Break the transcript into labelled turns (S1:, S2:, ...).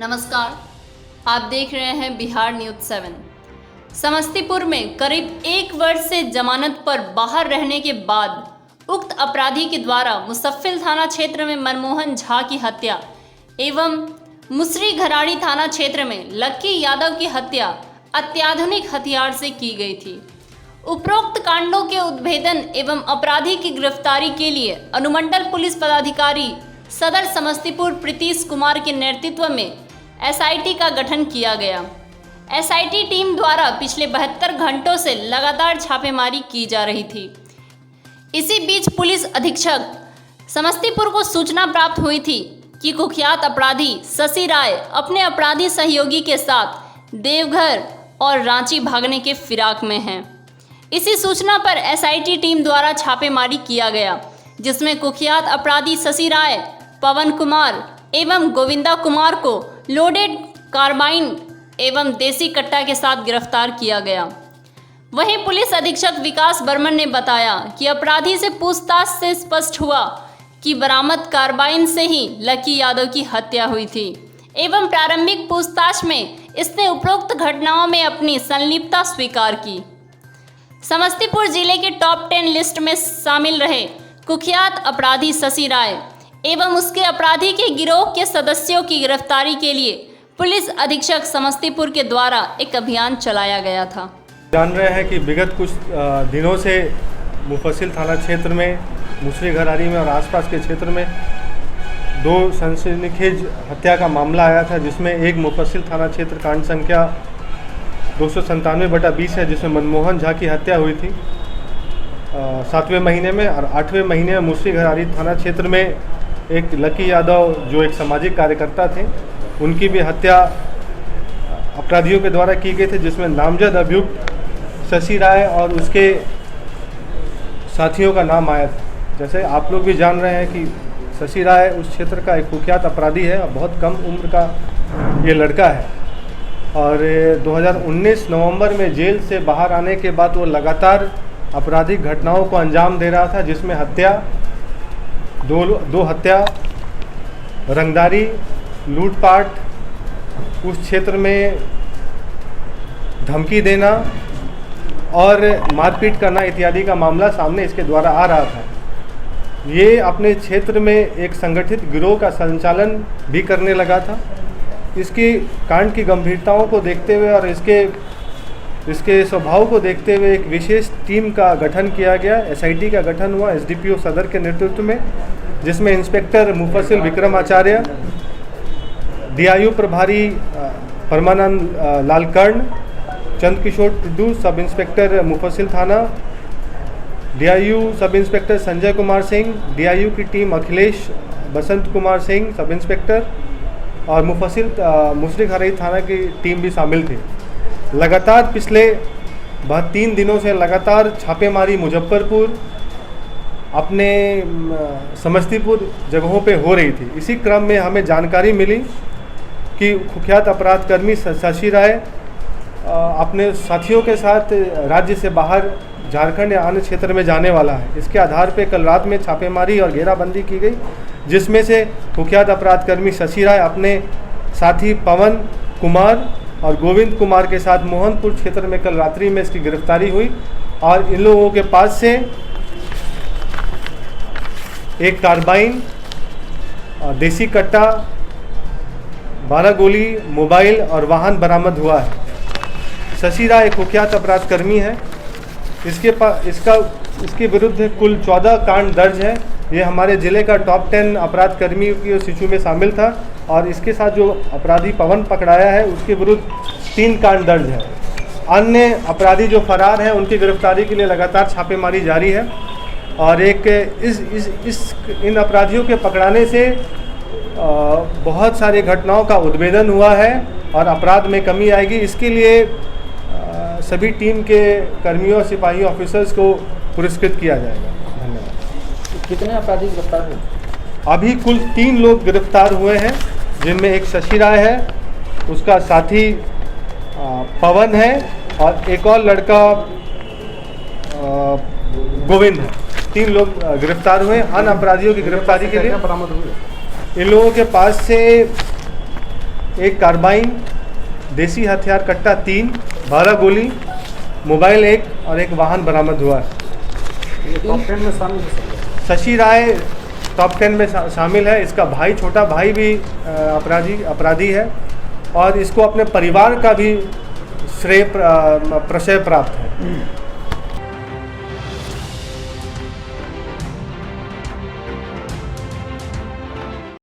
S1: नमस्कार, आप देख रहे हैं बिहार न्यूज़ 7। समस्तीपुर में करीब 1 वर्ष से जमानत पर बाहर रहने के बाद उक्त अपराधी के द्वारा मुसफ्फिल थाना क्षेत्र में मनमोहन झा की हत्या एवं मुसरी घराड़ी थाना क्षेत्र में लक्की यादव की हत्या अत्याधुनिक हथियार से की गई थी। उपरोक्त कांडों के उद्भेदन एवं अपराधी की गिरफ्तारी के लिए अनुमंडल पुलिस पदाधिकारी सदर समस्तीपुर प्रीतीश कुमार के नेतृत्व में एसआईटी का गठन किया गया। एसआईटी टीम द्वारा पिछले 72 घंटों से लगातार छापेमारी की जा रही थी। इसी बीच पुलिस अधीक्षक समस्तीपुर को सूचना प्राप्त हुई थी कि कुख्यात अपराधी शशि राय अपने अपराधी सहयोगी के साथ देवघर और रांची भागने के फिराक में हैं। इसी सूचना पर एसआईटी टीम द्वारा छापेमारी किया गया, जिसमें कुख्यात अपराधी शशि राय, पवन कुमार एवं गोविंदा कुमार को लोडेड कार्बाइन एवं देसी कट्टा के साथ गिरफ्तार किया गया। वहीं पुलिस अधीक्षक विकास बर्मन ने बताया कि अपराधी से पूछताछ से स्पष्ट हुआ कि बरामद कार्बाइन से ही लक्की यादव की हत्या हुई थी एवं प्रारंभिक पूछताछ में इसने उपरोक्त घटनाओं में अपनी संलिप्तता स्वीकार की। समस्तीपुर जिले के टॉप 10 लिस्ट में शामिल रहे कुख्यात अपराधी शशि राय एवं उसके अपराधी के गिरोह के सदस्यों की गिरफ्तारी के लिए पुलिस अधीक्षक समस्तीपुर के द्वारा एक अभियान चलाया गया था।
S2: जान रहे हैं कि विगत कुछ दिनों से मुफस्सिल थाना क्षेत्र में, मुसरी घराड़ी में और आसपास के क्षेत्र में 2 सनसनीखेज हत्या का मामला आया था, जिसमें एक मुफस्सिल थाना क्षेत्र कांड संख्या 297/20 है, जिसमें मनमोहन झा की हत्या हुई थी 7वें महीने में, और 8वें महीने में मुसरी घराड़ी थाना क्षेत्र में एक लक्की यादव जो एक सामाजिक कार्यकर्ता थे, उनकी भी हत्या अपराधियों के द्वारा की गई थी, जिसमें नामजद अभियुक्त शशि राय और उसके साथियों का नाम आया था। जैसे आप लोग भी जान रहे हैं कि शशि राय उस क्षेत्र का एक कुख्यात अपराधी है और बहुत कम उम्र का ये लड़का है, और 2019 नवंबर में जेल से बाहर आने के बाद वो लगातार आपराधिक घटनाओं को अंजाम दे रहा था, जिसमें हत्या, दो हत्या, रंगदारी, लूटपाट, उस क्षेत्र में धमकी देना और मारपीट करना इत्यादि का मामला सामने इसके द्वारा आ रहा था। ये अपने क्षेत्र में एक संगठित गिरोह का संचालन भी करने लगा था। इसकी कांड की गंभीरताओं को देखते हुए और इसके स्वभाव को देखते हुए एक विशेष टीम का गठन किया गया। एसआईटी का गठन हुआ एसडीपीओ सदर के नेतृत्व में, जिसमें इंस्पेक्टर मुफस्सिल विक्रम आचार्य, डीआईयू प्रभारी परमानंद लालकर्ण, चंद्रकिशोर टुडू सब इंस्पेक्टर मुफस्सिल थाना, DIU sub inspector Sanjay Kumar Singh, DIU की team Akhilesh Basant Kumar Singh sub inspector, और मुफस्सिल मुसरी घराड़ी थाना की टीम भी शामिल थी। लगातार पिछले 3 दिनों से लगातार छापेमारी मुजफ्फरपुर, अपने समस्तीपुर जगहों पे हो रही थी। इसी क्रम में हमें जानकारी मिली कि कुख्यात अपराध कर्मी शशि राय अपने साथियों के साथ राज्य से बाहर झारखंड या अन्य क्षेत्र में जाने वाला है। इसके आधार पे कल रात में छापेमारी और घेराबंदी की गई, जिसमें से कुख्यात अपराध कर्मी शशि राय अपने साथी पवन कुमार और गोविंद कुमार के साथ मोहनपुर क्षेत्र में कल रात्रि में इसकी गिरफ्तारी हुई, और इन लोगों के पास से एक कार्बाइन, देसी कट्टा, 12 गोली, मोबाइल और वाहन बरामद हुआ है। शशि राय एक कुख्यात अपराध कर्मी है। इसके विरुद्ध कुल 14 कांड दर्ज है। ये हमारे ज़िले का टॉप 10 अपराध कर्मियों की सूची में शामिल था, और इसके साथ जो अपराधी पवन पकड़ाया है उसके विरुद्ध 3 कांड दर्ज है। अन्य अपराधी जो फरार हैं उनकी गिरफ्तारी के लिए लगातार छापेमारी जारी है, और एक इन अपराधियों के पकड़ाने से बहुत सारी घटनाओं का उद्भेदन हुआ है और अपराध में कमी आएगी। इसके लिए सभी टीम के कर्मियों, सिपाही, ऑफिसर्स को पुरस्कृत किया जाएगा। धन्यवाद।
S3: कितने अपराधी गिरफ्तार हुए?
S2: अभी कुल 3 लोग गिरफ्तार हुए हैं, जिनमें एक शशि राय है, उसका साथी पवन है, और एक और लड़का गोविंद है। 3 लोग गिरफ्तार हुए। अन्य अपराधियों की गिरफ्तारी के लिए
S3: बरामद हुए।
S2: इन लोगों के पास से 1 कार्बाइन, देसी हथियार कट्टा 3, 12 गोली, मोबाइल 1 और 1 वाहन बरामद हुआ।
S3: ये टॉप 10 में शामिल है।
S2: शशि राय टॉप 10 में शामिल है। इसका भाई, छोटा भाई भी अपराधी है और इसको अपने परिवार का भी प्रशय प्राप्त है।